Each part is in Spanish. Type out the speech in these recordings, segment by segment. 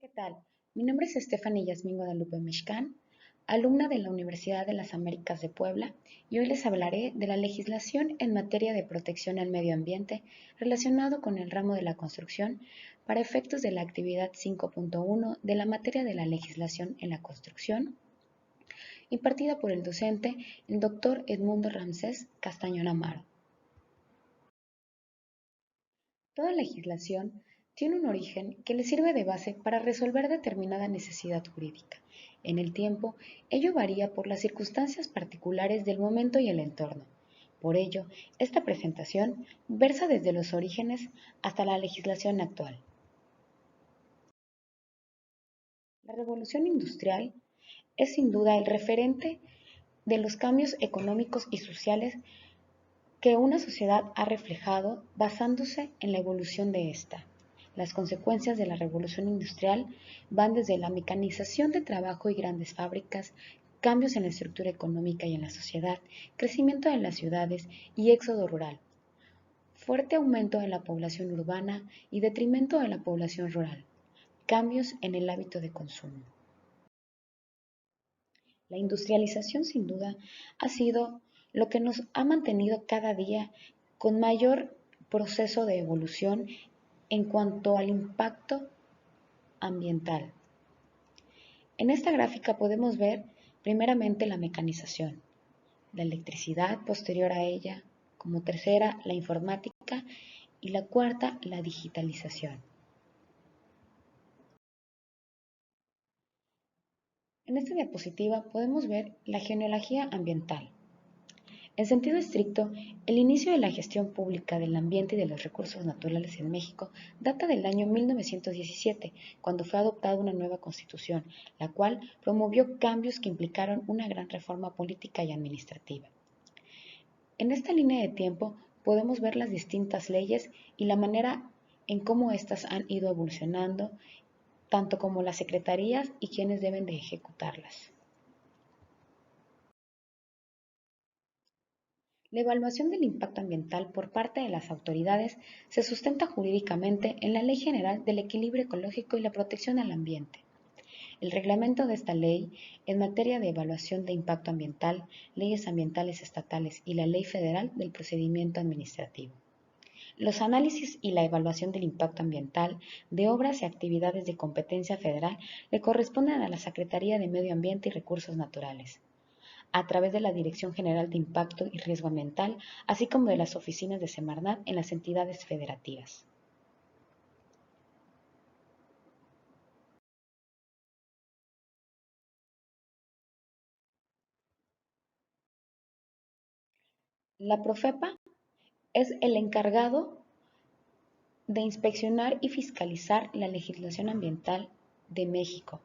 ¿Qué tal? Mi nombre es Stephanie Yasmín Guadalupe Mexcán, alumna de la Universidad de las Américas de Puebla, y hoy les hablaré de la legislación en materia de protección al medio ambiente relacionado con el ramo de la construcción para efectos de la actividad 5.1 de la materia de la legislación en la construcción, impartida por el docente, el doctor Edmundo Ramsés Castañón Amaro. Toda legislación tiene un origen que le sirve de base para resolver determinada necesidad jurídica. En el tiempo, ello varía por las circunstancias particulares del momento y el entorno. Por ello, esta presentación versa desde los orígenes hasta la legislación actual. La revolución industrial es sin duda el referente de los cambios económicos y sociales que una sociedad ha reflejado basándose en la evolución de esta. Las consecuencias de la revolución industrial van desde la mecanización de trabajo y grandes fábricas, cambios en la estructura económica y en la sociedad, crecimiento de las ciudades y éxodo rural, fuerte aumento de la población urbana y detrimento de la población rural, cambios en el hábito de consumo. La industrialización sin duda ha sido lo que nos ha mantenido cada día con mayor proceso de evolución en cuanto al impacto ambiental. En esta gráfica podemos ver primeramente la mecanización, la electricidad posterior a ella, como tercera la informática y la cuarta la digitalización. En esta diapositiva podemos ver la genealogía ambiental. En sentido estricto, el inicio de la gestión pública del ambiente y de los recursos naturales en México data del año 1917, cuando fue adoptada una nueva constitución, la cual promovió cambios que implicaron una gran reforma política y administrativa. En esta línea de tiempo podemos ver las distintas leyes y la manera en cómo éstas han ido evolucionando, tanto como las secretarías y quienes deben de ejecutarlas. La evaluación del impacto ambiental por parte de las autoridades se sustenta jurídicamente en la Ley General del Equilibrio Ecológico y la Protección al Ambiente. El reglamento de esta ley en materia de evaluación de impacto ambiental, leyes ambientales estatales y la Ley Federal del Procedimiento Administrativo. Los análisis y la evaluación del impacto ambiental de obras y actividades de competencia federal le corresponden a la Secretaría de Medio Ambiente y Recursos Naturales, a través de la Dirección General de Impacto y Riesgo Ambiental, así como de las oficinas de Semarnat en las entidades federativas. La Profepa es el encargado de inspeccionar y fiscalizar la legislación ambiental de México.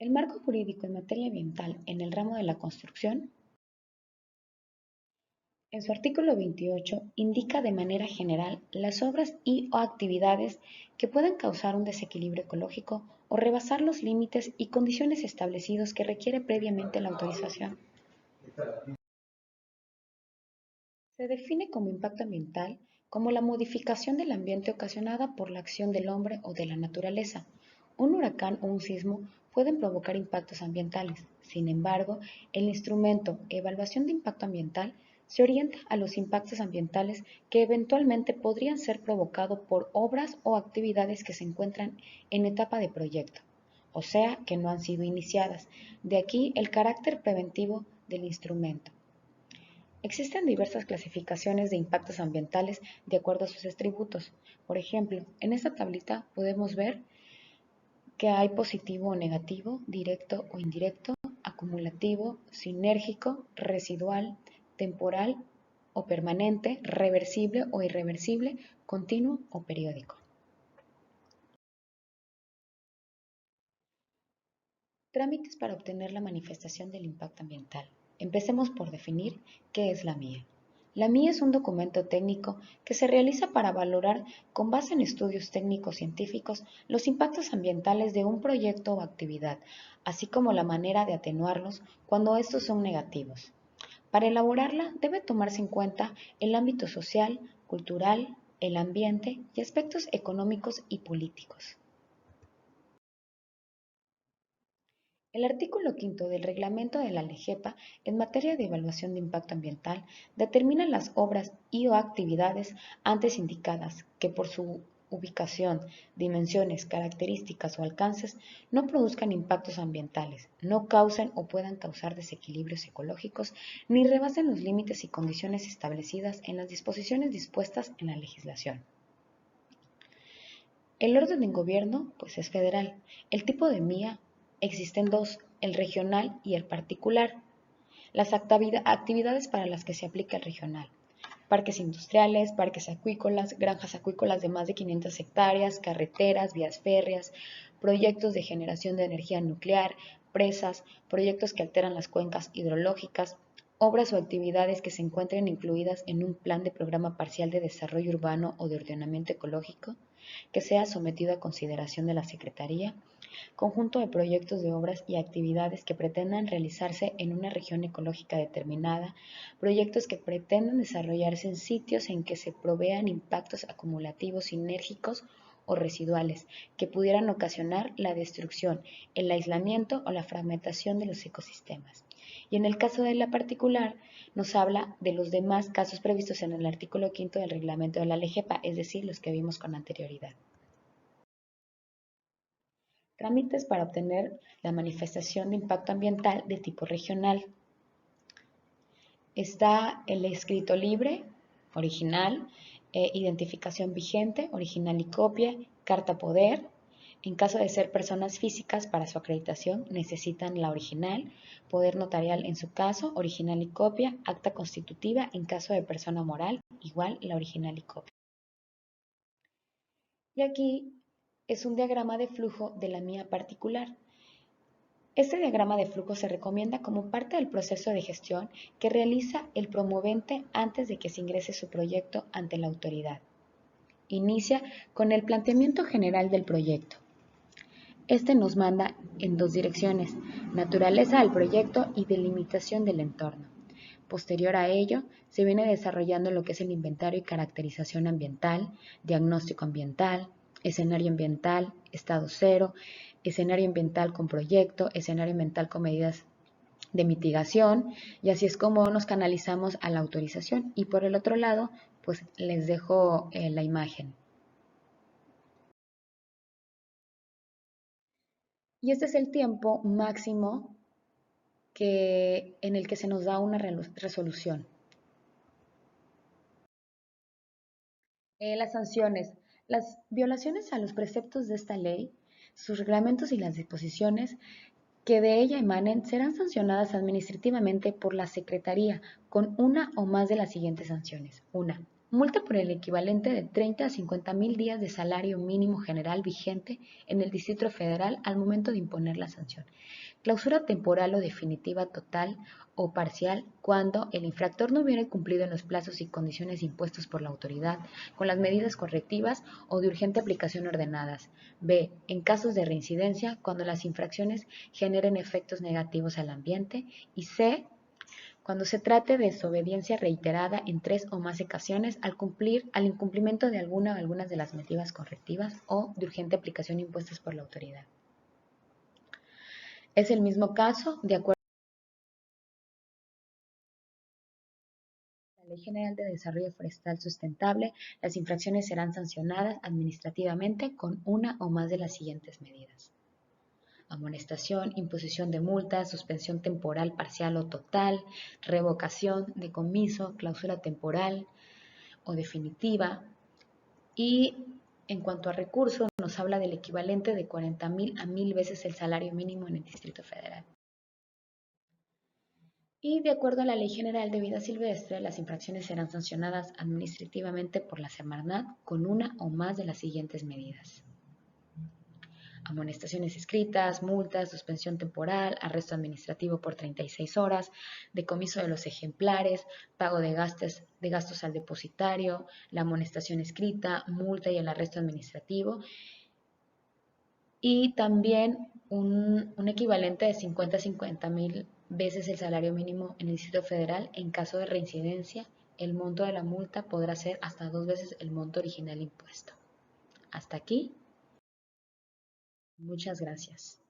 El marco jurídico en materia ambiental en el ramo de la construcción, en su artículo 28, indica de manera general las obras y o actividades que puedan causar un desequilibrio ecológico o rebasar los límites y condiciones establecidos que requiere previamente la autorización. Se define como impacto ambiental como la modificación del ambiente ocasionada por la acción del hombre o de la naturaleza. Un huracán o un sismo pueden provocar impactos ambientales. Sin embargo, el instrumento evaluación de impacto ambiental se orienta a los impactos ambientales que eventualmente podrían ser provocados por obras o actividades que se encuentran en etapa de proyecto, o sea, que no han sido iniciadas. De aquí el carácter preventivo del instrumento. Existen diversas clasificaciones de impactos ambientales de acuerdo a sus atributos. Por ejemplo, en esta tablita podemos ver que hay positivo o negativo, directo o indirecto, acumulativo, sinérgico, residual, temporal o permanente, reversible o irreversible, continuo o periódico. Trámites para obtener la manifestación del impacto ambiental. Empecemos por definir qué es la MIA. La MIA es un documento técnico que se realiza para valorar, con base en estudios técnicos científicos, los impactos ambientales de un proyecto o actividad, así como la manera de atenuarlos cuando estos son negativos. Para elaborarla debe tomarse en cuenta el ámbito social, cultural, el ambiente y aspectos económicos y políticos. El artículo quinto del Reglamento de la LEGEPA en materia de evaluación de impacto ambiental determina las obras y o actividades antes indicadas que por su ubicación, dimensiones, características o alcances no produzcan impactos ambientales, no causen o puedan causar desequilibrios ecológicos, ni rebasen los límites y condiciones establecidas en las disposiciones dispuestas en la legislación. El orden de gobierno, pues es federal. El tipo de MIA existen dos, el regional y el particular. Las actividades para las que se aplica el regional. Parques industriales, parques acuícolas, granjas acuícolas de más de 500 hectáreas, carreteras, vías férreas, proyectos de generación de energía nuclear, presas, proyectos que alteran las cuencas hidrológicas, obras o actividades que se encuentren incluidas en un plan de programa parcial de desarrollo urbano o de ordenamiento ecológico que sea sometido a consideración de la Secretaría, conjunto de proyectos de obras y actividades que pretendan realizarse en una región ecológica determinada, proyectos que pretendan desarrollarse en sitios en que se provean impactos acumulativos sinérgicos o residuales que pudieran ocasionar la destrucción, el aislamiento o la fragmentación de los ecosistemas. Y en el caso de la particular, nos habla de los demás casos previstos en el artículo quinto del reglamento de la LEGEPA, es decir, los que vimos con anterioridad. Trámites para obtener la manifestación de impacto ambiental de tipo regional. Está el escrito libre, original, identificación vigente, original y copia, carta poder. En caso de ser personas físicas, para su acreditación necesitan la original, poder notarial en su caso, original y copia, acta constitutiva en caso de persona moral, igual la original y copia. Y aquí es un diagrama de flujo de la mía particular. Este diagrama de flujo se recomienda como parte del proceso de gestión que realiza el promovente antes de que se ingrese su proyecto ante la autoridad. Inicia con el planteamiento general del proyecto. Este nos manda en dos direcciones, naturaleza del proyecto y delimitación del entorno. Posterior a ello, se viene desarrollando lo que es el inventario y caracterización ambiental, diagnóstico ambiental, escenario ambiental, estado cero, escenario ambiental con proyecto, escenario ambiental con medidas de mitigación, y así es como nos canalizamos a la autorización. Y por el otro lado, pues les dejo la imagen. Y este es el tiempo máximo en el que se nos da una resolución. Las sanciones. Las violaciones a los preceptos de esta ley, sus reglamentos y las disposiciones que de ella emanen serán sancionadas administrativamente por la Secretaría con una o más de las siguientes sanciones. Una, multa por el equivalente de 30 a 50 mil días de salario mínimo general vigente en el Distrito Federal al momento de imponer la sanción. Clausura temporal o definitiva total o parcial cuando el infractor no hubiera cumplido en los plazos y condiciones impuestos por la autoridad con las medidas correctivas o de urgente aplicación ordenadas. B. En casos de reincidencia, cuando las infracciones generen efectos negativos al ambiente. Y C. Cuando se trate de desobediencia reiterada en 3 o más ocasiones al incumplimiento de alguna o algunas de las medidas correctivas o de urgente aplicación impuestas por la autoridad. Es el mismo caso, de acuerdo a la Ley General de Desarrollo Forestal Sustentable, las infracciones serán sancionadas administrativamente con una o más de las siguientes medidas. Amonestación, imposición de multas, suspensión temporal parcial o total, revocación, decomiso, clausura temporal o definitiva. Y en cuanto a recursos, nos habla del equivalente de 40,000 a 1,000 veces el salario mínimo en el Distrito Federal. Y de acuerdo a la Ley General de Vida Silvestre, las infracciones serán sancionadas administrativamente por la Semarnat con una o más de las siguientes medidas. Amonestaciones escritas, multas, suspensión temporal, arresto administrativo por 36 horas, decomiso de los ejemplares, pago de gastos al depositario, la amonestación escrita, multa y el arresto administrativo. Y también un equivalente de 50 a 50 mil veces el salario mínimo en el Distrito Federal. En caso de reincidencia, el monto de la multa podrá ser hasta 2 veces el monto original impuesto. Hasta aquí, muchas gracias.